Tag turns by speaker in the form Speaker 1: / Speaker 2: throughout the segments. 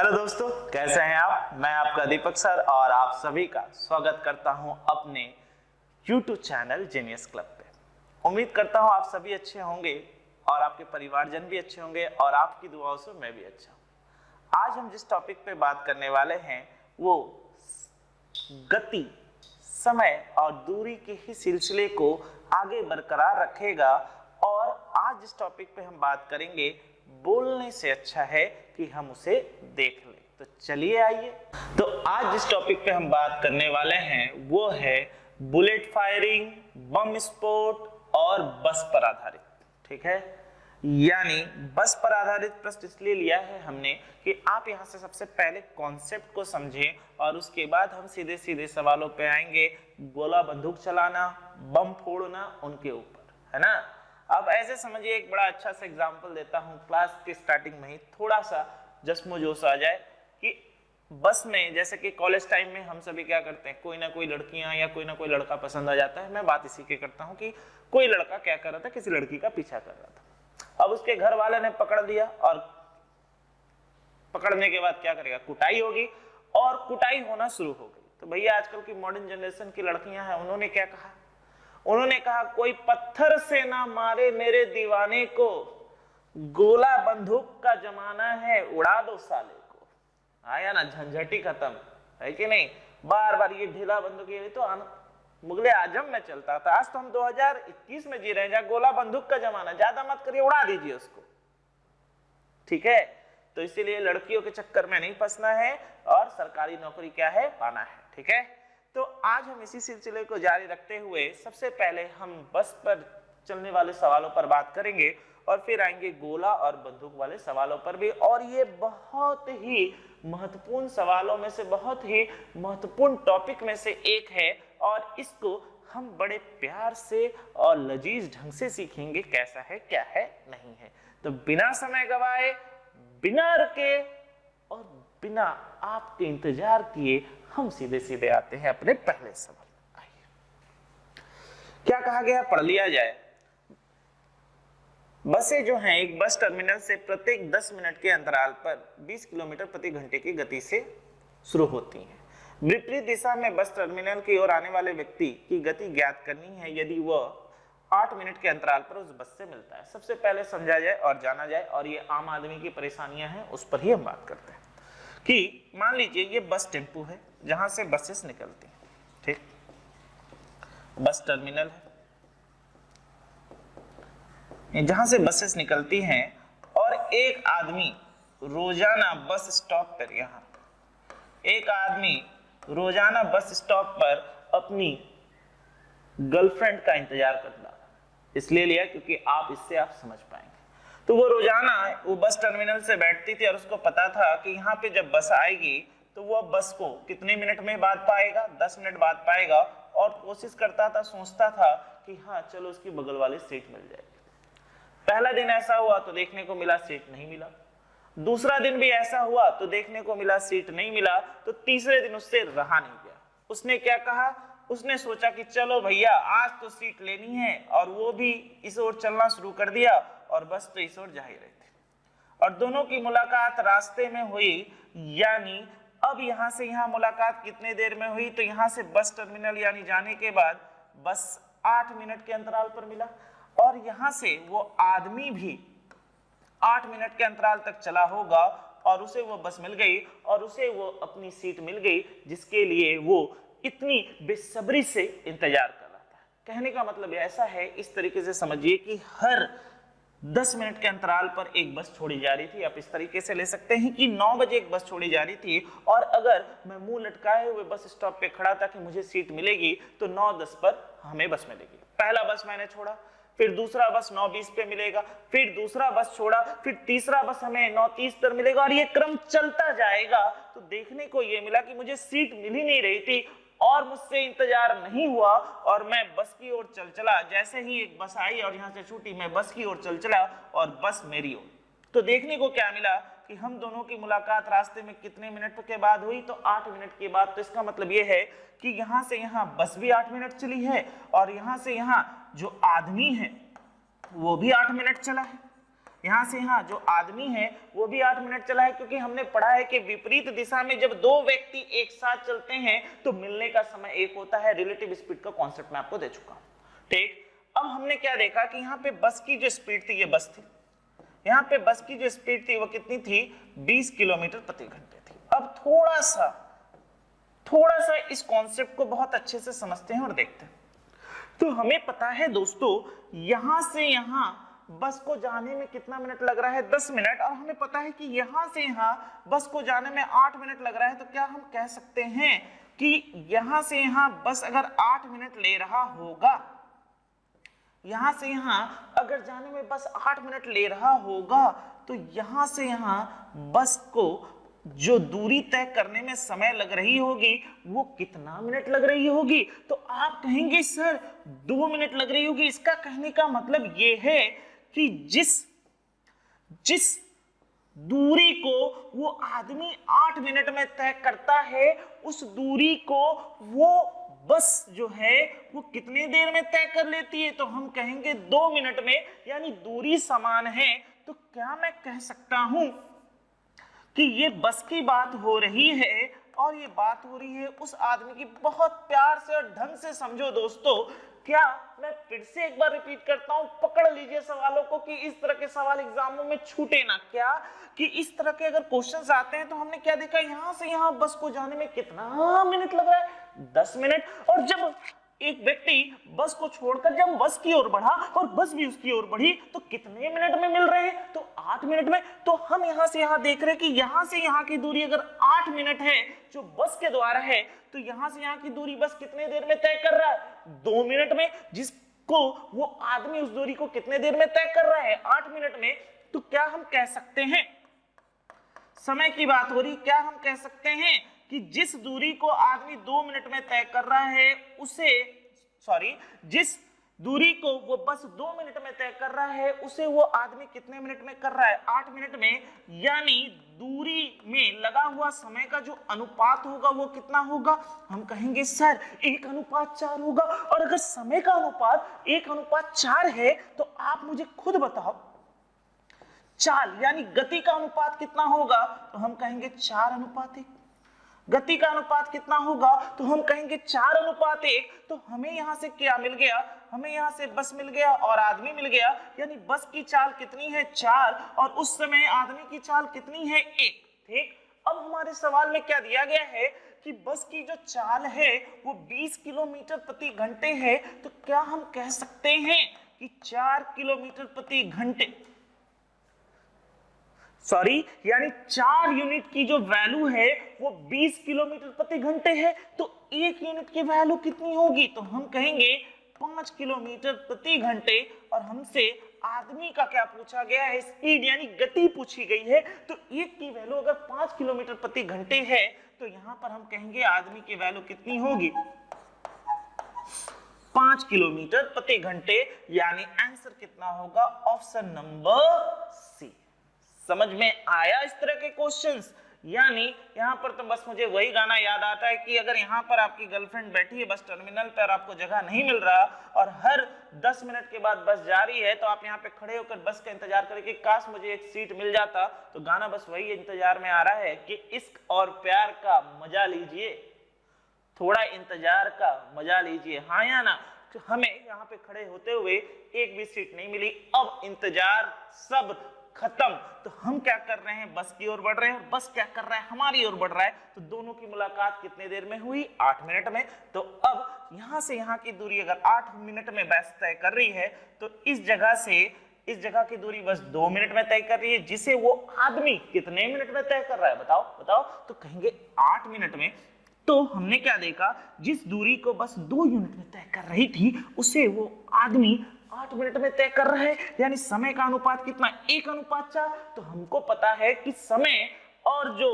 Speaker 1: Hello दोस्तों, कैसे हैं आप। मैं आपका दीपक सर और आप सभी का स्वागत करता हूं अपने YouTube चैनल जीनियस क्लब पे। उम्मीद करता हूं आप सभी अच्छे होंगे और आपके परिवारजन भी अच्छे होंगे और आपकी दुआओं से मैं भी अच्छा हूं। आज हम जिस टॉपिक पे बात करने वाले हैं वो गति, समय और दूरी के ही सिलसिले को आगे बरकरार रखेगा। और आज जिस टॉपिक पे हम बात करेंगे, बोलने से अच्छा है कि हम उसे देख लें। तो चलिए आइए। तो आज जिस टॉपिक पे हम बात करने वाले हैं वो है बुलेट फायरिंग, बम स्पोर्ट और बस पर आधारित। ठीक है, यानी बस पर आधारित प्रश्न इसलिए लिया है हमने कि आप यहां से सबसे पहले कॉन्सेप्ट को समझें और उसके बाद हम सीधे सीधे सवालों पे आएंगे। गोला बंदूक चलाना, बम फोड़ना, उनके ऊपर, है ना। अब ऐसे समझिए, एक बड़ा अच्छा सा एग्जांपल देता हूं। क्लास के स्टार्टिंग में ही थोड़ा सा जश्मोजोश आ जाए कि बस में, जैसे कि कॉलेज टाइम में हम सभी क्या करते हैं, कोई ना कोई लड़कियां या कोई ना कोई लड़का पसंद आ जाता है। मैं बात इसी की करता हूं कि कोई लड़का क्या कर रहा था, किसी लड़की का पीछा कर रहा था। अब उसके घर वाले ने पकड़ लिया और पकड़ने के बाद क्या करेगा, कुटाई होगी और कुटाई होना शुरू हो गई। तो भैया आजकल की मॉडर्न जनरेशन की लड़कियां हैं, उन्होंने क्या कहा, उन्होंने कहा कोई पत्थर से ना मारे मेरे दीवाने को, गोला बंदूक का जमाना है, उड़ा दो साले को। आया ना, झंझटी खत्म, है कि नहीं। बार बार ये ढीला बंदूक, ये तो मुगले आजम में चलता था। आज तो हम 2021 में जी रहे हैं जहां गोला बंदूक का जमाना। ज्यादा मत करिए, उड़ा दीजिए उसको। ठीक है, तो इसीलिए लड़कियों के चक्कर में नहीं फंसना है और सरकारी नौकरी क्या है, पाना है। ठीक है, तो आज हम इसी सिलसिले को जारी रखते हुए सबसे पहले हम बस पर चलने वाले सवालों पर बात करेंगे और फिर आएंगे गोला और बंदूक वाले सवालों पर भी। और ये बहुत ही महत्वपूर्ण सवालों में से, बहुत ही महत्वपूर्ण टॉपिक में से एक है और इसको हम बड़े प्यार से और लजीज ढंग से सीखेंगे, कैसा है, क्या है, नहीं है। तो बिना समय गवाए, बिना रुके और बिना आपके इंतजार किए हम सीधे सीधे आते हैं अपने पहले सवाल। आइए, क्या कहा गया, पढ़ लिया जाए। बसें जो हैं, एक बस टर्मिनल से प्रत्येक 10 मिनट के अंतराल पर 20 किलोमीटर प्रति घंटे की गति से शुरू होती हैं। विपरीत दिशा में बस टर्मिनल की ओर आने वाले व्यक्ति की गति ज्ञात करनी है यदि वह 8 मिनट के अंतराल पर उस बस से मिलता है। सबसे पहले समझा जाए और जाना जाए, और ये आम आदमी की परेशानियां हैं, उस पर ही हम बात करते हैं। कि मान लीजिए ये बस टेम्पू है जहां से बसेस निकलती हैं। ठीक, बस टर्मिनल है जहां से बसेस निकलती हैं और एक आदमी रोजाना बस स्टॉप पर, यहां एक आदमी रोजाना बस स्टॉप पर अपनी गर्लफ्रेंड का इंतजार करता है। इसलिए लिया क्योंकि आप इससे आप समझ पाएंगे। तो वो रोजाना वो बस टर्मिनल से बैठती थी और उसको पता था कि यहाँ पे जब बस आएगी तो वो बस को कितने मिनट में बाद पाएगा, 10 मिनट बाद पाएगा। और कोशिश करता था, सोचता था कि हाँ चलो उसकी बगल वाली सीट मिल जाएगी। पहला दिन ऐसा हुआ तो देखने को मिला सीट नहीं मिला। दूसरा दिन भी ऐसा हुआ तो देखने को मिला सीट नहीं मिला। तो तीसरे दिन उससे रहा नहीं गया। उसने क्या कहा, उसने सोचा कि चलो भैया आज तो सीट लेनी है, और वो भी इस ओर चलना शुरू कर दिया और बस तो इस ओर जा ही रही थी। और दोनों की मुलाकात रास्ते में हुई। यानी अब यहां से यहां मुलाकात कितने देर में हुई, तो यहां से बस टर्मिनल यानी जाने के बाद बस 8 मिनट के अंतराल पर मिला। और यहां से वो आदमी भी 8 मिनट के अंतराल तक चला होगा और उसे वो बस मिल गई और उसे वो अपनी सीट मिल गई, जिसके लिए वो इतनी बेसब्री से इंतजार कर रहा था। कहने का मतलब ऐसा है, इस तरीके से समझिए कि हर 10 मिनट के अंतराल पर एक बस छोड़ी जा रही थी। आप इस तरीके से ले सकते हैं कि 9 बजे एक बस छोड़ी जा रही थी और अगर मैं मुंह लटकाए हुए बस स्टॉप पे खड़ा था कि मुझे सीट मिलेगी तो 9:10 पर हमें बस मिलेगी। पहला बस मैंने छोड़ा, फिर दूसरा बस 9:20 पे मिलेगा, फिर दूसरा बस छोड़ा, फिर तीसरा बस हमें 9:30 पर मिलेगा और ये क्रम चलता जाएगा। तो देखने को ये मिला कि मुझे सीट मिल ही नहीं रही थी और मुझसे इंतजार नहीं हुआ और मैं बस की ओर चल चला। जैसे ही एक बस आई और यहां से छूटी, मैं बस की ओर चल चला और बस मेरी ओर। तो देखने को क्या मिला कि हम दोनों की मुलाकात रास्ते में कितने मिनट के बाद हुई, तो 8 मिनट के बाद। तो इसका मतलब ये है कि यहां से यहां बस भी 8 मिनट चली है और यहां से यहां जो आदमी है वो भी 8 मिनट चला है। यहाँ से यहाँ जो आदमी है वो भी 8 मिनट चला है, क्योंकि हमने पढ़ा है कि विपरीत दिशा में जब दो व्यक्ति एक साथ चलते हैं तो मिलने का समय एक होता है। रिलेटिव स्पीड का कॉन्सेप्ट मैं आपको दे चुका हूँ। ठीक, अब हमने क्या देखा कि यहाँ पे बस की जो स्पीड थी, ये बस थी, यहाँ पे बस की जो स्पीड थी वो कितनी थी, 20 किलोमीटर प्रति घंटे थी। अब थोड़ा सा इस कॉन्सेप्ट को बहुत अच्छे से समझते हैं और देखते हैं। तो हमें पता है दोस्तों, यहां से यहां बस को जाने में कितना मिनट लग रहा है, 10 मिनट, और हमें पता है कि यहां से यहां बस को जाने में 8 मिनट लग रहा है। तो क्या हम कह सकते हैं कि यहां से यहां बस अगर 8 मिनट ले रहा होगा, यहां से यहां अगर जाने में बस 8 मिनट ले रहा होगा, तो यहां से यहां बस को जो दूरी तय करने में समय लग रही होगी वो कितना मिनट लग रही होगी? तो आप कहेंगे सर 2 मिनट लग रही होगी। इसका कहने का मतलब ये है कि जिस दूरी को वो आदमी 8 मिनट में तय करता है, उस दूरी को वो बस जो है वो कितने देर में तय कर लेती है? तो हम कहेंगे 2 मिनट में, यानी दूरी समान है। तो क्या मैं कह सकता हूं कि ये बस की बात हो रही है और ये बात हो रही है उस आदमी की? बहुत प्यार से और ढंग से समझो दोस्तों। क्या मैं फिर से एक बार रिपीट करता हूं, पकड़ लीजिए सवालों को कि इस तरह के सवाल एग्जामों में छूटे ना। क्या कि इस तरह के अगर क्वेश्चंस आते हैं तो हमने क्या देखा, यहां से यहां बस को जाने में कितना मिनट लग रहा है, 10 मिनट। और जब एक व्यक्ति बस को छोड़कर जब बस की ओर बढ़ा और बस भी उसकी ओर बढ़ी तो कितने मिनट में मिल रहे हैं? तो 8 मिनट में। तो हम यहां से यहां देख रहे हैं कि यहां से यहां की दूरी अगर 8 मिनट है जो बस के द्वारा है, तो यहां से यहां की दूरी बस कितने देर में तय कर रहा है? 2 मिनट में। जिसको वो आदमी उस दूरी को कितने देर में तय कर रहा है? 8 मिनट में। तो क्या हम कह सकते हैं, समय की बात हो रही, क्या हम कह सकते हैं कि जिस दूरी को आदमी 2 मिनट में तय कर रहा है उसे, जिस दूरी को वो बस 2 मिनट में तय कर रहा है उसे वो आदमी कितने मिनट में कर रहा है? 8 मिनट में। यानी दूरी में लगा हुआ समय का जो अनुपात होगा वो कितना होगा? हम कहेंगे सर 1:4 होगा। और अगर समय का अनुपात 1:4 है तो आप मुझे खुद बताओ चाल यानी गति का अनुपात कितना होगा? तो हम कहेंगे 4:1। गति का अनुपात कितना होगा? तो हम कहेंगे 4:1। तो हमें यहां से क्या मिल गया? हमें यहां से बस मिल गया और आदमी मिल गया। यानी बस की चाल कितनी है? 4, और उस समय आदमी की चाल कितनी है? 1। ठीक, अब हमारे सवाल में क्या दिया गया है कि बस की जो चाल है वो 20 किलोमीटर प्रति घंटे है। तो क्या हम कह सकते हैं कि 4 किलोमीटर प्रति घंटे, यानी 4 यूनिट की जो वैल्यू है वो 20 किलोमीटर प्रति घंटे है। तो 1 यूनिट की वैल्यू कितनी होगी? तो हम कहेंगे 5 किलोमीटर प्रति घंटे। और हमसे आदमी का क्या पूछा गया है? स्पीड यानी गति पूछी गई है। तो 1 की वैल्यू अगर 5 किलोमीटर प्रति घंटे है तो यहां पर हम कहेंगे आदमी की वैल्यू कितनी होगी? 5 किलोमीटर प्रति घंटे। यानी आंसर कितना होगा? Option number C. समझ में आया इस तरह के क्वेश्चंस? यानी यहाँ पर तो बस मुझे वही गाना याद आता है कि अगर यहाँ पर आपकी गर्लफ्रेंड बैठी है बस टर्मिनल पर, आपको जगह नहीं मिल रहा और हर 10 मिनट के बाद बस जा रही है, तो आप यहाँ पे खड़े होकर बस का इंतजार करें कि काश मुझे एक सीट मिल जाता। तो गाना बस वही इंतजार में आ रहा है कि इश्क और प्यार का मजा लीजिए, थोड़ा इंतजार का मजा लीजिए, हाँ या ना? तो हमें यहाँ पे खड़े होते हुए एक भी सीट नहीं मिली। अब इंतजार सब खत्म। तो हम क्या कर रहे हैं? बस की ओर बढ़ रहे हैं और बस क्या कर रहा है? हमारी ओर बढ़ रहा है। तो दोनों की मुलाकात कितने देर में हुई? 8 मिनट में। तो अब यहां से यहां की दूरी अगर 8 मिनट में बस तय कर रही है तो इस जगह से इस जगह की दूरी बस 2 मिनट में तय कर रही है, जिसे वो आदमी कितने मिनट में तय कर रहा है? बताओ। तो कहेंगे 8 मिनट में। तो हमने क्या देखा? जिस दूरी को बस 2 यूनिट में तय कर रही थी उसे वो आदमी 8 मिनट में तय कर रहा है। यानी समय का अनुपात कितना? 1:4। तो हमको पता है कि समय और जो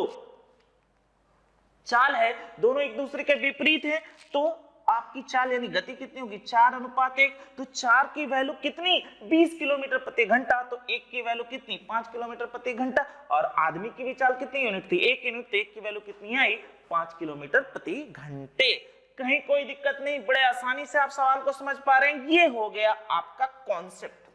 Speaker 1: चाल है दोनों एक दूसरे के विपरीत है। तो आपकी चाल यानी गति कितनी होगी? 4:1। तो 4 की वैल्यू कितनी? 20 किलोमीटर प्रति घंटा। तो 1 की वैल्यू कितनी? 5 किलोमीटर प्रति घंटा। और आदमी की भी चाल कितनी यूनिट थी? 1 यूनिट। तो 1 की वैल्यू कितनी आई? 5 किलोमीटर प्रति घंटे। कहीं कोई दिक्कत नहीं, बड़े आसानी से आप सवाल को समझ पा रहे हैं। ये हो गया आपका कॉन्सेप्ट।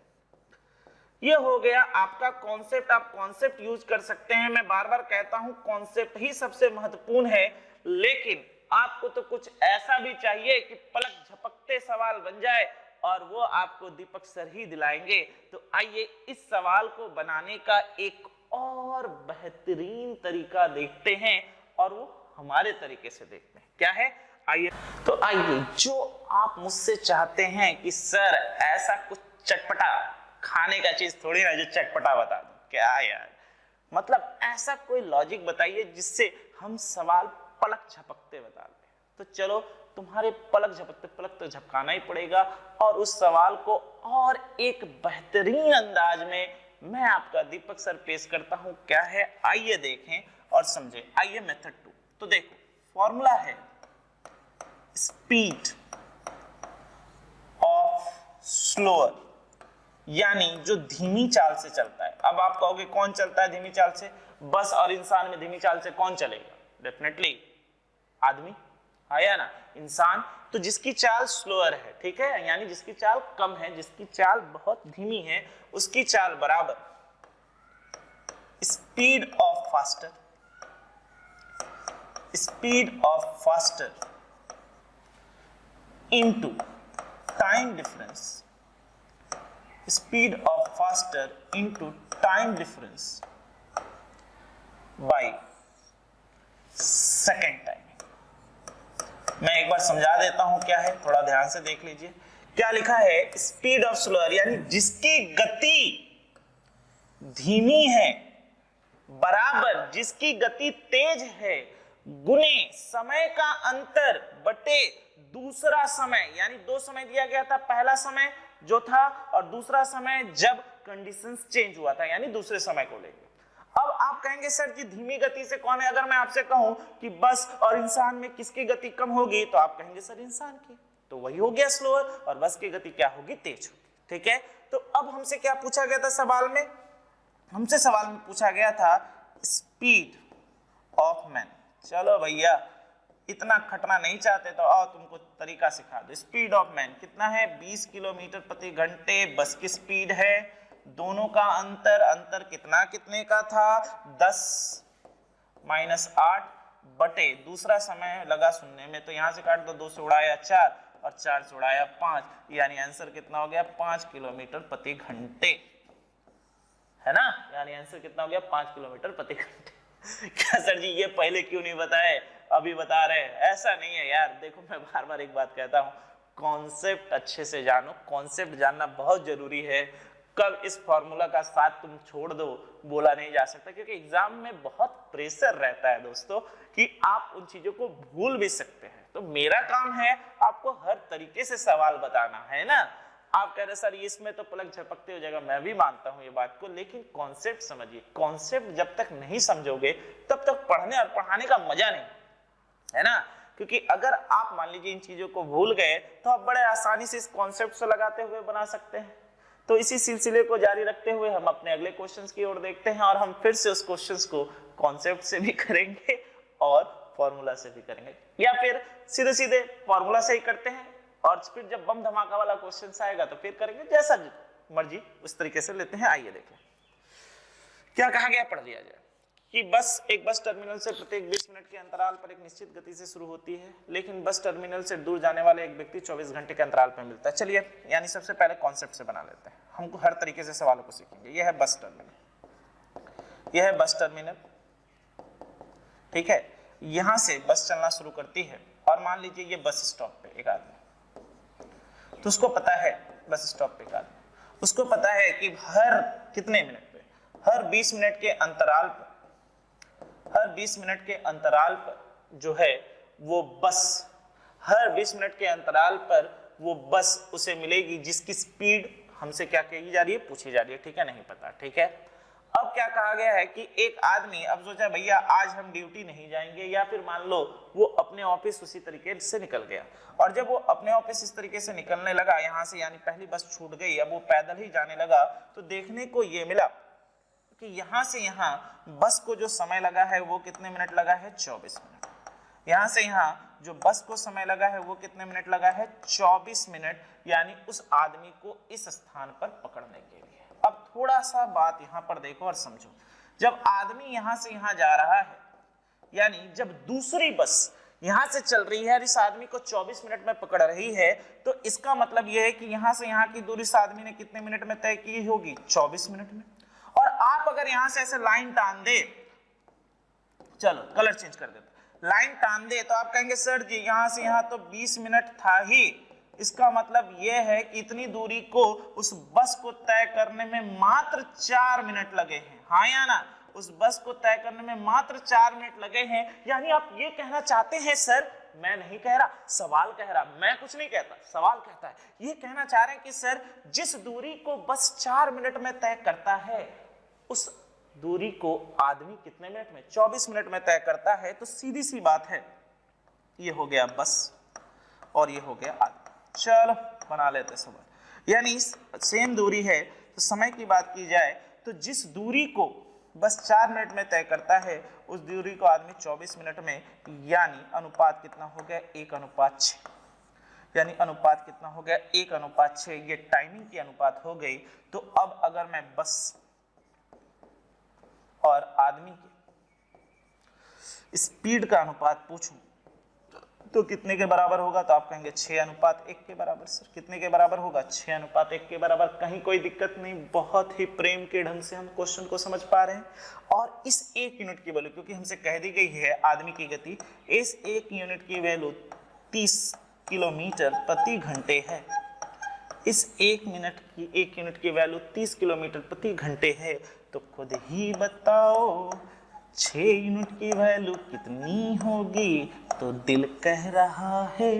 Speaker 1: ये हो गया आपका कॉन्सेप्ट। आप कॉन्सेप्ट यूज कर सकते हैं। मैं बार बार कहता हूं कॉन्सेप्ट ही सबसे महत्वपूर्ण है, लेकिन आपको तो कुछ ऐसा भी चाहिए कि पलक झपकते सवाल बन जाए, और वो आपको दीपक सर ही दिलाएंगे। तो आइए इस सवाल को बनाने का एक और बेहतरीन तरीका देखते हैं, और वो हमारे तरीके से देखते हैं। क्या है? आइए तो आइए, जो आप मुझसे चाहते हैं कि सर ऐसा कुछ चटपटा खाने का चीज थोड़ी ना जो चटपटा बता दो, क्या यार, मतलब ऐसा कोई लॉजिक बताइए जिससे हम सवाल पलक झपकते बता दें। तो चलो तुम्हारे पलक झपकते, पलक तो झपकाना ही पड़ेगा, और उस सवाल को और एक बेहतरीन अंदाज में मैं आपका दीपक सर पेश करता हूं। क्या है? आइए देखें और समझें। आइए मेथड 2। तो देखो फॉर्मूला है स्पीड ऑफ स्लोअर, यानी जो धीमी चाल से चलता है। अब आप कहोगे कौन चलता है धीमी चाल से? बस और इंसान में धीमी चाल से कौन चलेगा? डेफिनेटली आदमी, आया ना, इंसान। तो जिसकी चाल स्लोअर है, ठीक है, यानी जिसकी चाल कम है, जिसकी चाल बहुत धीमी है, उसकी चाल बराबर speed of faster, speed of faster into time difference, speed of faster into time difference by second time. मैं एक बार समझा देता हूं क्या है, थोड़ा ध्यान से देख लीजिए। क्या लिखा है? स्पीड ऑफ स्लोअर, यानी जिसकी गति धीमी है बराबर जिसकी गति तेज है गुने समय का अंतर बटे दूसरा समय, यानी दो समय दिया गया था। पहला समय जो था और दूसरा समय जब कंडीशंस चेंज हुआ था, यानी दूसरे समय को लेकर। अब आप कहेंगे सर जी धीमी गति से कौन है? अगर मैं आपसे कहूं कि बस और इंसान में किसकी गति कम होगी, तो आप कहेंगे सर इंसान की, तो वही हो गया स्लोअर, और बस की गति क्या होगी? तेज होगी। ठीक है, तो अब हमसे क्या पूछा गया था सवाल में? हमसे सवाल में पूछा गया था स्पीड ऑफ मैन। चलो भैया इतना खटना नहीं चाहते तो आओ तुमको तरीका सिखा दो। स्पीड ऑफ मैन कितना है? 20 किलोमीटर प्रति घंटे बस की स्पीड है। दोनों का अंतर कितना कितने का था? 10 - 8 बटे दूसरा समय लगा सुनने में, तो यहां से काट दो, 2 से उड़ाया 4 और 4 से उड़ाया 5, यानी आंसर कितना हो गया? 5 किलोमीटर प्रति घंटे, है ना? यानी आंसर कितना हो गया? 5 किलोमीटर प्रति घंटे। क्या सर जी ये पहले क्यों नहीं बताए, अभी बता रहे? ऐसा नहीं है यार, देखो मैं बार बार एक बात कहता हूं, कॉन्सेप्ट अच्छे से जानो, कॉन्सेप्ट जानना बहुत जरूरी है। कब इस फॉर्मूला का साथ तुम छोड़ दो बोला नहीं जा सकता, क्योंकि एग्जाम में बहुत प्रेशर रहता है दोस्तों कि आप उन चीजों को भूल भी सकते हैं। तो मेरा काम है आपको हर तरीके से सवाल बताना, है ना? आप कह रहे सर इसमें तो पलक झपकते हो जाएगा, मैं भी मानता हूं ये बात को, लेकिन कॉन्सेप्ट समझिए। कॉन्सेप्ट जब तक नहीं समझोगे तब तक पढ़ने और पढ़ाने का मजा नहीं, है ना? क्योंकि अगर आप मान लीजिए इन चीजों को भूल गए तो आप बड़े आसानी से इस कॉन्सेप्ट से लगाते हुए बना सकते हैं। तो इसी सिलसिले को जारी रखते हुए हम अपने अगले क्वेश्चंस की ओर देखते हैं, और हम फिर से उस क्वेश्चंस को कॉन्सेप्ट से भी करेंगे और फॉर्मूला से भी करेंगे, या फिर सीधे सीधे फॉर्मूला से ही करते हैं, और फिर जब बम धमाका वाला क्वेश्चन आएगा तो फिर करेंगे, जैसा मर्जी उस तरीके से लेते हैं। आइए देखें क्या कहा गया, पढ़ लिया जाए कि एक बस टर्मिनल से प्रत्येक 20 मिनट के अंतराल पर एक निश्चित गति से शुरू होती है, लेकिन बस टर्मिनल से दूर जाने वाले एक व्यक्ति 24 घंटे के अंतराल पर मिलता है। चलिए यानी सबसे पहले कॉन्सेप्ट से बना लेते हैं, हमको हर तरीके से सवालों को सीखेंगे। यह है बस टर्मिनल, यह है बस टर्मिनल, ठीक है। यहां से बस चलना शुरू करती है, और मान लीजिए ये बस स्टॉप पे एक आदमी, तो उसको पता है बस स्टॉप पे एक आदमी, उसको पता है कि हर कितने मिनट पे, हर 20 मिनट के अंतराल पर, हर 20 मिनट के अंतराल पर जो है वो बस, हर 20 मिनट के अंतराल पर वो बस उसे मिलेगी जिसकी स्पीड हमसे क्या कही जा रही है, पूछी जा रही है, ठीक है, नहीं पता, ठीक है। अब क्या कहा गया है कि एक आदमी अब सोचा भैया आज हम ड्यूटी नहीं जाएंगे, या फिर मान लो वो अपने ऑफिस उसी तरीके से निकल गया, और जब वो अपने ऑफिस इस तरीके से निकलने लगा यहाँ से, यानी पहली बस छूट गई, अब वो पैदल ही जाने लगा, तो देखने को ये मिला कि यहाँ से यहाँ बस को जो समय लगा है वो कितने मिनट लगा है, 24 मिनट। यहाँ से यहाँ जो बस को समय लगा है वो कितने मिनट लगा है, 24 मिनट, यानी उस आदमी को इस स्थान पर पकड़ने के लिए। अब थोड़ा सा बात यहाँ पर देखो और समझो, जब आदमी यहाँ से यहाँ जा रहा है, यानी जब दूसरी बस यहाँ से चल रही है और इस आदमी को 24 मिनट में पकड़ रही है, तो इसका मतलब यह है कि यहाँ से यहाँ की दूरी इस आदमी ने कितने मिनट में तय की होगी, 24 मिनट में। और आप अगर यहाँ से ऐसे लाइन टान दे, चलो कलर चेंज कर देते, लाइन टान दे, तो आप कहेंगे सर जी यहाँ से यहाँ तो 20 मिनट था ही, इसका मतलब यह है कि इतनी दूरी को उस बस को तय करने में मात्र 4 मिनट लगे हैं। हाँ या ना, उस बस को तय करने में मात्र 4 मिनट लगे हैं। यानी आप ये कहना चाहते हैं, सर मैं नहीं कह रहा, सवाल कह रहा, मैं कुछ नहीं कहता, सवाल कहता है, ये कहना चाह रहे हैं कि सर जिस दूरी को बस 4 मिनट में तय करता है, उस दूरी को आदमी कितने मिनट में, 24 मिनट में तय करता है। तो सीधी सी बात है, ये हो गया बस और ये हो गया आदमी। चलो बना लेते सवाल। यानी सेम दूरी है, तो समय की बात की जाए तो जिस दूरी को बस 4 मिनट में तय करता है, उस दूरी को आदमी 24 मिनट में, यानी अनुपात कितना हो गया, 1:6। यानी अनुपात कितना हो गया, 1:6। ये टाइमिंग की अनुपात हो गई। तो अब अगर मैं बस और आदमी की स्पीड का अनुपात पूछूं तो कितने के बराबर होगा, तो आप कहेंगे 6:1 के बराबर। सर कितने के बराबर होगा, 6:1 के बराबर। कहीं कोई दिक्कत नहीं, बहुत ही प्रेम के ढंग से हम क्वेश्चन को समझ पा रहे हैं। और इस 1 यूनिट की वैल्यू, क्योंकि हमसे कह दी गई है आदमी की गति, इस 1 यूनिट की वैल्यू 30 किलोमीटर प्रति घंटे है। इस 1 यूनिट की वैल्यू 30 किलोमीटर प्रति घंटे है। तो खुद ही बताओ 6 यूनिट की वैल्यू कितनी होगी, तो दिल कह रहा है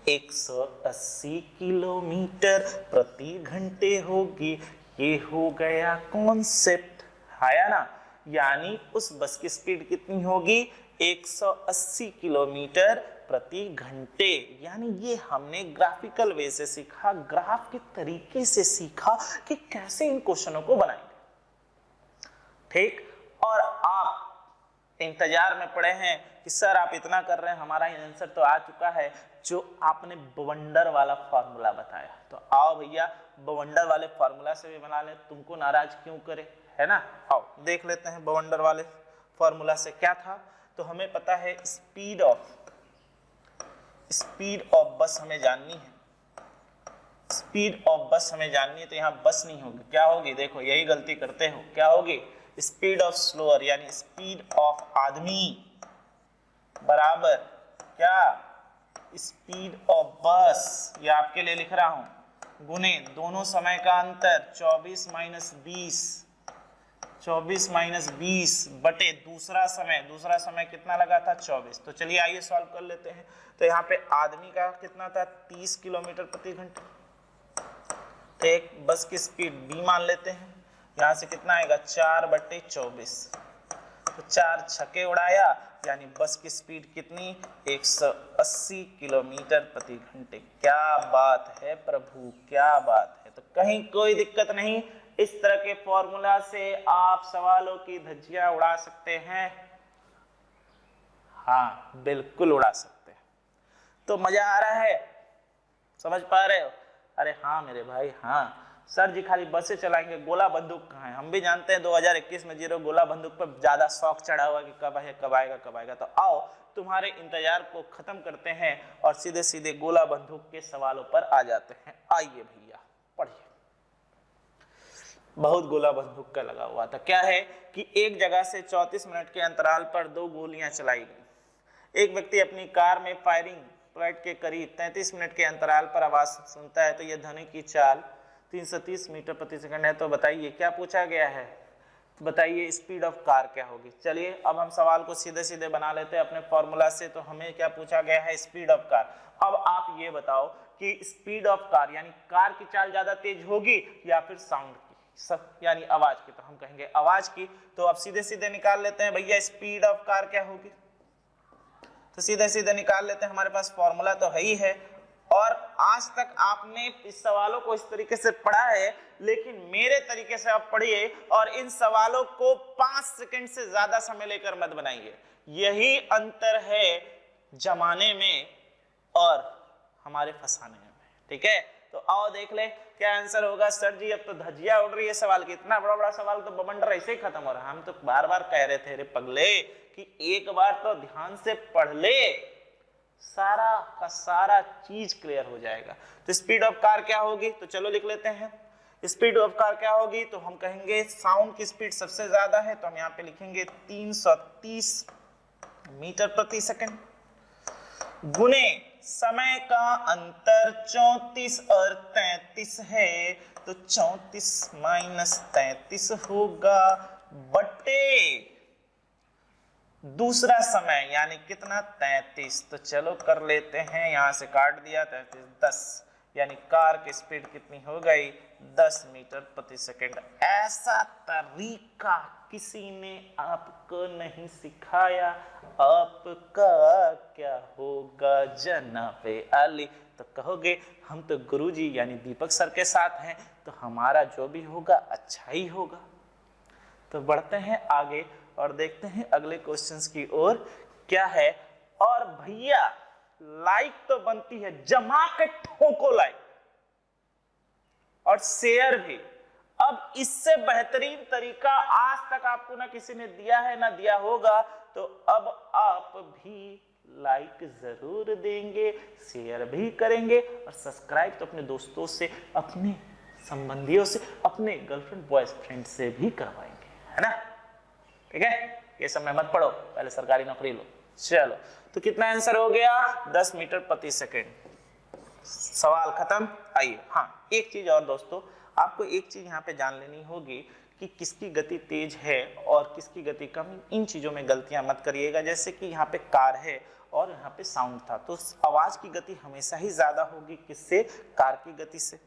Speaker 1: 180 किलोमीटर प्रति घंटे होगी। ये हो गया कॉन्सेप्ट, है ना। यानी उस बस की स्पीड कितनी होगी, 180 किलोमीटर प्रति घंटे। यानी ये हमने ग्राफिकल वे से सीखा, ग्राफ के तरीके से सीखा कि कैसे इन क्वेश्चनों को बनाएंगे। ठीक, और आप इंतजार में पड़े हैं कि सर आप इतना कर रहे हैं, हमारा आंसर तो आ चुका है, जो आपने बवंडर वाला फॉर्मूला बताया। तो आओ भैया बवंडर वाले फॉर्मूला से भी बना ले, तुमको नाराज क्यों करे, है ना। आओ देख लेते हैं बवंडर वाले फॉर्मूला से क्या था। तो हमें पता है स्पीड ऑफ बस हमें जाननी है, स्पीड ऑफ बस हमें जाननी है। तो यहाँ बस नहीं होगी, क्या होगी, देखो यही गलती करते हो, क्या होगी, स्पीड ऑफ स्लोअर, यानी स्पीड ऑफ आदमी बराबर क्या, स्पीड ऑफ बस। ये आपके लिए लिख रहा हूं, गुने दोनों समय का अंतर 24 माइनस 20 बटे दूसरा समय कितना लगा था, 24। तो चलिए आइए सॉल्व कर लेते हैं। तो यहाँ पे आदमी का कितना था, 30 किलोमीटर प्रति घंटे। तो एक बस की स्पीड b मान लेते हैं, यहाँ से कितना आएगा, 4/24। तो 4 छक्के उड़ाया, यानी बस की स्पीड कितनी, 180 किलोमीटर प्रति घंटे। क्या बात है प्रभु, क्या बात है। तो कहीं कोई दिक्कत नहीं, इस तरह के फॉर्मूला से आप सवालों की धज्जियां उड़ा सकते हैं। हाँ बिल्कुल उड़ा सकते हैं। तो मजा आ रहा है, समझ पा रहे हो। अरे हाँ मेरे भाई, हाँ सर जी खाली बसें चलाएंगे, गोला बंदूक कहाँ है। हम भी जानते हैं 2021 में जीरो गोला बंदूक पर ज्यादा शौक चढ़ा हुआ कि कब है, कब आएगा। तो आओ तुम्हारे इंतजार को खत्म करते हैं और सीधे सीधे गोला बंदूक के सवालों पर आ जाते हैं। आइए भैया पढ़िए। बहुत गोला बंदूक का लगा हुआ था। क्या है कि एक जगह से 34 मिनट के अंतराल पर 2 गोलियां चलाई गई। एक व्यक्ति अपनी कार में फायरिंग पॉइंट के करीब 33 मिनट के अंतराल पर आवाज सुनता है। तो यह ध्वनि की चाल 330 मीटर प्रति सेकंड है। तो बताइए क्या पूछा गया है, तो बताइए स्पीड ऑफ कार क्या होगी। चलिए अब हम सवाल को सीधे सीधे बना लेते हैं अपने फॉर्मूला से। तो हमें क्या पूछा गया है, स्पीड ऑफ कार। अब आप ये बताओ कि स्पीड ऑफ कार यानी कार की चाल ज्यादा तेज होगी या फिर साउंड की, यानी आवाज की। तो हम कहेंगे आवाज की। तो अब सीधे सीधे निकाल लेते हैं भैया स्पीड ऑफ कार क्या होगी। तो सीधे सीधे निकाल लेते हैं, हमारे पास फॉर्मूला तो है ही है। और आज तक आपने इस सवालों को इस तरीके से पढ़ा है, लेकिन मेरे तरीके से आप पढ़िए और इन सवालों को 5 सेकंड से ज्यादा समय लेकर मत बनाइए। यही अंतर है जमाने में और हमारे फंसाने में। ठीक है, तो आओ देख ले क्या आंसर होगा। सर जी अब तो धज्जियां उड़ रही है सवाल की, इतना बड़ा बड़ा सवाल तो बवंडर ऐसे ही खत्म हो रहा है। हम तो बार बार कह रहे थे रे पगले कि एक बार तो ध्यान से पढ़ ले, सारा का सारा चीज क्लियर हो जाएगा। तो स्पीड ऑफ कार क्या होगी, तो चलो लिख लेते हैं। स्पीड ऑफ कार क्या होगी, तो हम कहेंगे साउंड की स्पीड सबसे ज्यादा है, तो हम यहाँ पे लिखेंगे 330 मीटर प्रति सेकंड, गुने समय का अंतर 34 और 33 है, तो 34 माइनस 33 होगा, बटे दूसरा समय यानी कितना 33। तो चलो कर लेते हैं, यहां से काट दिया 33 10, यानी कार की स्पीड कितनी हो गई 10 मीटर प्रति सेकंड। ऐसा तरीका किसी ने आपको नहीं सिखाया, आपका क्या होगा जनाबे आली। तो कहोगे हम तो गुरुजी यानी दीपक सर के साथ हैं, तो हमारा जो भी होगा अच्छा ही होगा। तो बढ़ते हैं आगे और देखते हैं अगले क्वेश्चंस की ओर क्या है। और भैया लाइक तो बनती है, जमा के ठोको लाइक और शेयर भी। अब इससे बेहतरीन तरीका आज तक आपको ना किसी ने दिया है ना दिया होगा, तो अब आप भी लाइक जरूर देंगे, शेयर भी करेंगे और सब्सक्राइब तो अपने दोस्तों से, अपने संबंधियों से, अपने गर्लफ्रेंड बॉयफ्रेंड से भी करवाएंगे, है ना। ठीक है, ये सब में मत पढ़ो, पहले सरकारी नौकरी लो। चलो, तो कितना आंसर हो गया 10 मीटर प्रति सेकंड। सवाल खत्म। आइए, हाँ एक चीज और दोस्तों, आपको एक चीज यहाँ पे जान लेनी होगी कि किसकी गति तेज है और किसकी गति कम। इन चीजों में गलतियां मत करिएगा। जैसे कि यहाँ पे कार है और यहाँ पे साउंड था, तो आवाज की गति हमेशा ही ज्यादा होगी किससे, कार की गति से।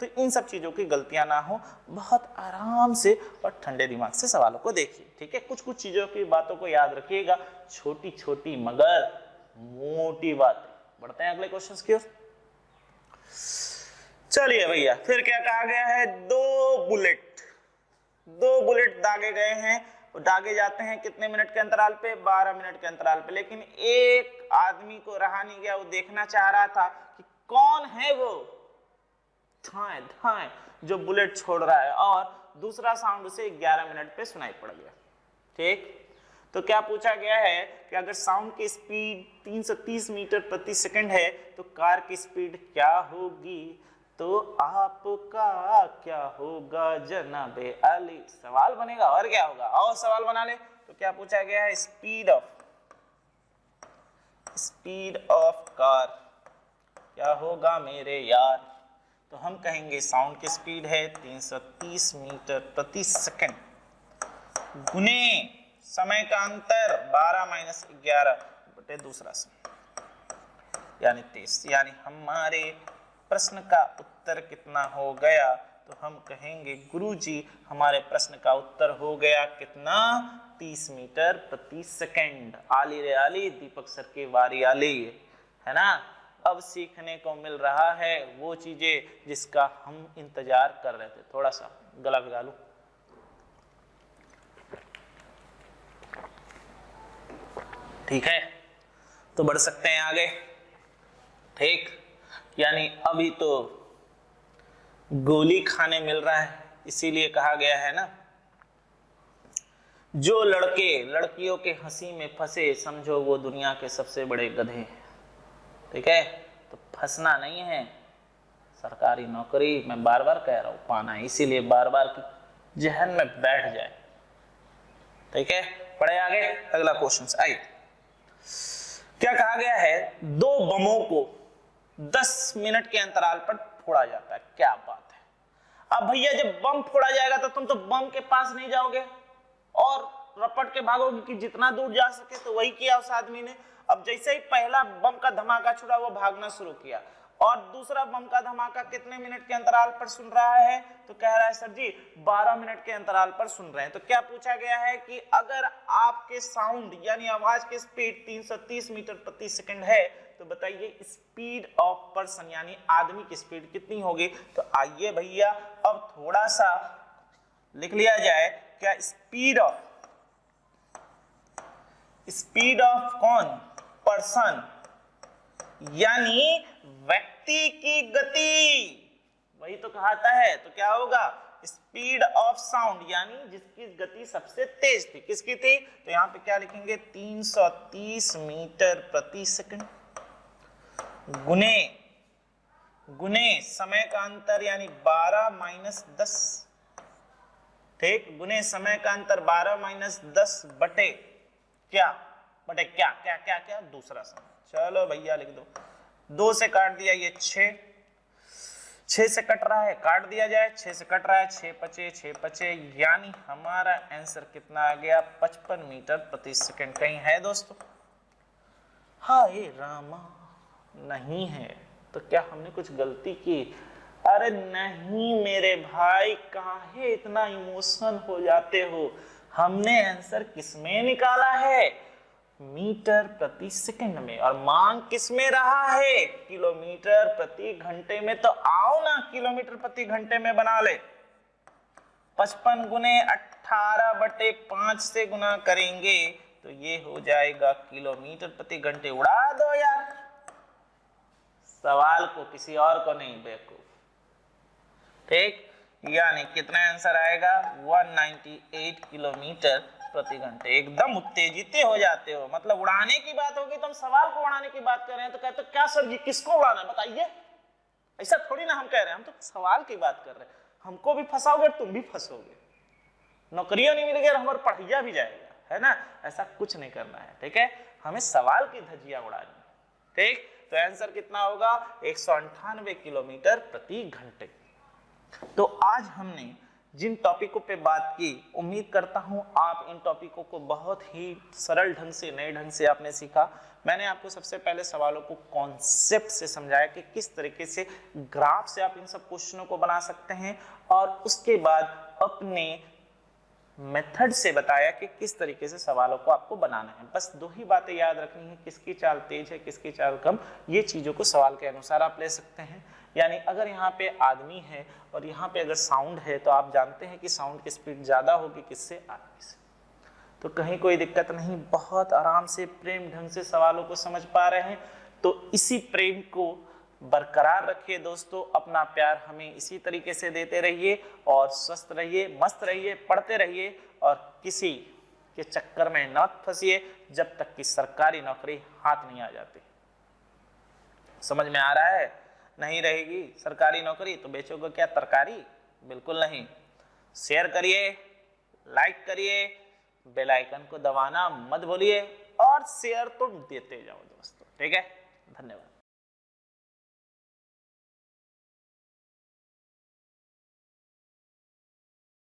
Speaker 1: तो इन सब चीजों की गलतियां ना हो, बहुत आराम से और ठंडे दिमाग से सवालों को देखिए। ठीक है, कुछ कुछ चीजों की बातों को याद रखिएगा, छोटी छोटी मगर मोटी बातें। बढ़ते हैं अगले क्वेश्चंस की ओर। चलिए भैया, फिर क्या कहा गया है, दो बुलेट दागे गए हैं, दागे जाते हैं कितने मिनट के अंतराल पे, 12 मिनट के अंतराल पे। लेकिन एक आदमी को रहा नहीं गया, वो देखना चाह रहा था कि कौन है वो धाए धाए जो बुलेट छोड़ रहा है, और दूसरा साउंड उसे 11 मिनट पे सुनाई पड़ गया। ठीक, तो क्या पूछा गया है कि अगर साउंड की स्पीड 330 मीटर प्रति सेकंड है तो कार की स्पीड क्या होगी, तो आपका क्या होगा जनाबे अली। सवाल बनेगा और क्या होगा, और सवाल बना ले। तो क्या पूछा गया है, स्पीड ऑफ कार क्या होगा मेरे यार। तो हम कहेंगे साउंड की स्पीड है 330 मीटर प्रति सेकंड, गुने समय का अंतर 12 माइनस 11 बटे दूसरा समय यानी 23। यानी हमारे प्रश्न का उत्तर कितना हो गया, तो हम कहेंगे गुरुजी हमारे प्रश्न का उत्तर हो गया कितना, 30 मीटर प्रति सेकंड। आली रे आली, दीपक सर की बारी आली, है ना। अब सीखने को मिल रहा है वो चीजें जिसका हम इंतजार कर रहे थे। थोड़ा सा गला भिगा लूं। ठीक है, तो बढ़ सकते हैं आगे। ठीक, यानी अभी तो गोली खाने मिल रहा है, इसीलिए कहा गया है ना, जो लड़के लड़कियों के हंसी में फंसे समझो वो दुनिया के सबसे बड़े गधे। ठीक है, तो फंसना नहीं है, सरकारी नौकरी मैं बार बार कह रहा हूं पाना है, इसीलिए बार बार की जहन में बैठ जाए। ठीक है, पढ़े आगे अगला क्वेश्चन। आइए, क्या कहा गया है, दो बमों को 10 मिनट के अंतराल पर फोड़ा जाता है। क्या बात है। अब भैया जब बम फोड़ा जाएगा तो तुम तो बम के पास नहीं जाओगे और रपट के भागोगे कि जितना दूर जा सके। तो वही किया उस आदमी ने। अब जैसे ही पहला बम का धमाका छुड़ा वो भागना शुरू किया, और दूसरा बम का धमाका कितने मिनट के अंतराल पर सुन रहा है, तो कह रहा है सर जी 12 मिनट के अंतराल पर सुन रहे हैं। तो क्या पूछा गया है कि अगर आपके साउंड यानी आवाज की स्पीड 330 मीटर प्रति सेकंड है, तो बताइए स्पीड ऑफ पर्सन यानी आदमी की स्पीड कितनी होगी। तो आइए भैया अब थोड़ा सा लिख लिया जाए। क्या स्पीड ऑफ कौन, पर्सन यानी व्यक्ति की गति, वही तो कहता है। तो क्या होगा, स्पीड ऑफ साउंड यानी जिसकी गति सबसे तेज थी, किसकी थी, तो यहां पे क्या लिखेंगे 330 मीटर प्रति सेकंड गुने समय का अंतर यानी 12 माइनस 10, ठीक, गुने समय का अंतर 12 माइनस 10 बटे क्या दूसरा समय। चलो भैया लिख दो, 2 से काट दिया ये 6 से कट रहा है, काट दिया जाए, 6 से कट रहा है, 6 बचे, यानी हमारा आंसर कितना आ गया 55 मीटर प्रति सेकंड। कहीं है दोस्तों? हाय रामा, नहीं है। तो क्या हमने कुछ गलती की? अरे नहीं मेरे भाई, काहे इतना इमोशनल हो जाते हो? हमने आंसर किसमें निकाला है? मीटर प्रति सेकंड में, और मांग किसमें रहा है? किलोमीटर प्रति घंटे में। तो आओ ना किलोमीटर प्रति घंटे में बना ले। 55 गुने 18 बटे 5 से गुना करेंगे तो ये हो जाएगा किलोमीटर प्रति घंटे। उड़ा दो यार सवाल को, किसी और को नहीं, बेवकूफ। ठीक, यानी कितना आंसर आएगा 198 किलोमीटर प्रति घंटे। एकदम उत्तेजित हो जाते हो, मतलब उड़ाने की बात होगी तो हम सवाल को उड़ाने की बात कर रहे हैं, तो कहते हो क्या सर जी किसको उड़ाना है बताइए। ऐसा थोड़ी ना हम कह रहे हैं, हम तो सवाल की बात कर रहे हैं। हमको भी फंसाओगे तुम भी फंसोगे, नौकरियों नहीं मिलेगी और हमारा पढ़िया भी जाएगा, है ना। ऐसा कुछ नहीं करना है, ठीक है, हमें सवाल की धज्जियां उड़ानी। ठीक, तो आंसर कितना होगा 198 किलोमीटर प्रति घंटे। तो आज हमने जिन टॉपिकों पे बात की, उम्मीद करता हूं आप इन टॉपिकों को बहुत ही सरल ढंग से, नए ढंग से आपने सीखा। मैंने आपको सबसे पहले सवालों को कॉन्सेप्ट से समझाया कि किस तरीके से ग्राफ से आप इन सब क्वेश्चनों को बना सकते हैं, और उसके बाद अपने मेथड से बताया कि किस तरीके से सवालों को आपको बनाना है। बस 2 ही बातें याद रखनी है, किसकी चाल तेज है, किसकी चाल कम। ये चीजों को सवाल के अनुसार आप ले सकते हैं। यानी अगर यहाँ पे आदमी है और यहाँ पे अगर साउंड है, तो आप जानते हैं कि साउंड की स्पीड ज्यादा होगी किससे, आदमी से। तो कहीं कोई दिक्कत नहीं, बहुत आराम से प्रेम ढंग से सवालों को समझ पा रहे हैं। तो इसी प्रेम को बरकरार रखिए दोस्तों, अपना प्यार हमें इसी तरीके से देते रहिए, और स्वस्थ रहिए, मस्त रहिए, पढ़ते रहिए, और किसी के चक्कर में न फंसिए जब तक कि सरकारी नौकरी हाथ नहीं आ जाती। समझ में आ रहा है? नहीं रहेगी सरकारी नौकरी तो बेचोगे क्या तरकारी? बिल्कुल नहीं। शेयर करिए, लाइक करिए, बेल आइकन को दबाना मत भूलिए, और शेयर तो देते जाओ दोस्तों, ठीक है। धन्यवाद।